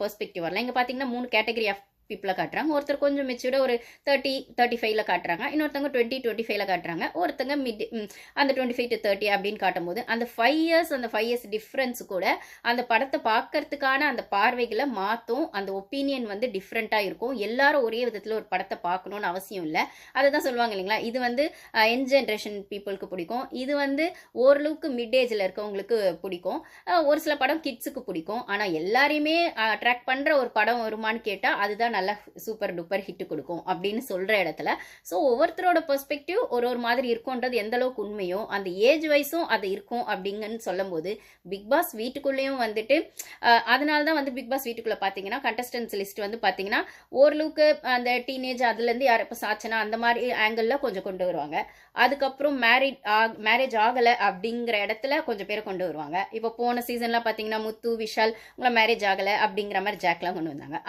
Perspective வரலாம். இங்கே பார்த்தீங்கன்னா 3 கேட்டகரி ஆஃப் பீப்புளை காட்டுறாங்க. ஒருத்தர் கொஞ்சம் மெச்சூர்டா ஒரு 30-35ல காட்டுறாங்க, இன்னொருத்தவங்க 20-25ல காட்டுறாங்க, ஒருத்தங்க அந்த 25-30 அப்படின்னு காட்டும்போது அந்த 5 இயர்ஸ் டிஃப்ரென்ஸ் கூட அந்த படத்தை பார்க்கறதுக்கான அந்த பார்வைகளை மாற்றும். அந்த ஒப்பீனியன் வந்து டிஃப்ரெண்ட்டாக இருக்கும். எல்லாரும் ஒரே விதத்தில் ஒரு படத்தை பார்க்கணும்னு அவசியம் இல்லை. அதை தான் சொல்லுவாங்க இல்லைங்களா, இது வந்து யங் ஜென்ரேஷன் பீப்புளுக்கு பிடிக்கும், இது வந்து ஓரளவுக்கு மிட் ஏஜில் இருக்கவங்களுக்கு பிடிக்கும், ஒரு சில படம் கிட்ஸுக்கு பிடிக்கும். ஆனால் எல்லாரையுமே அட்ராக்ட் பண்ணுற ஒரு படம் வருமானு கேட்டால் அதுதான் நல்லா சூப்பர் டூப்பர் ஹிட் கொடுக்கும் அப்படின்னு சொல்கிற இடத்துல. ஸோ ஒவ்வொருத்தரோட பெர்ஸ்பெக்டிவ் ஒரு மாதிரி இருக்கும்ன்றது எந்த அளவுக்கு உண்மையோ அந்த ஏஜ் வைஸும் அது இருக்கும் அப்படிங்கன்னு சொல்லும் போது பிக் பாஸ் வீட்டுக்குள்ளேயும் வந்துட்டு அதனால தான் வந்து பிக் பாஸ் வீட்டுக்குள்ளே பார்த்தீங்கன்னா கண்டஸ்டன்ஸ் லிஸ்ட் வந்து பார்த்தீங்கன்னா ஓரளவுக்கு அந்த டீனேஜ் அதுலேருந்து யார் இப்போ சாச்சனா அந்த மாதிரி ஆங்கிளில் கொஞ்சம் கொண்டு வருவாங்க. அதுக்கப்புறம் மேரேஜ் ஆகலை அப்படிங்கிற இடத்துல கொஞ்சம் பேரை கொண்டு வருவாங்க. இப்போ போன சீசன்லாம் பார்த்தீங்கன்னா முத்து, விஷால் உங்களை மேரேஜ் ஆகலை அப்படிங்கிற மாதிரி ஜாக்லாம் கொண்டு வந்தாங்க.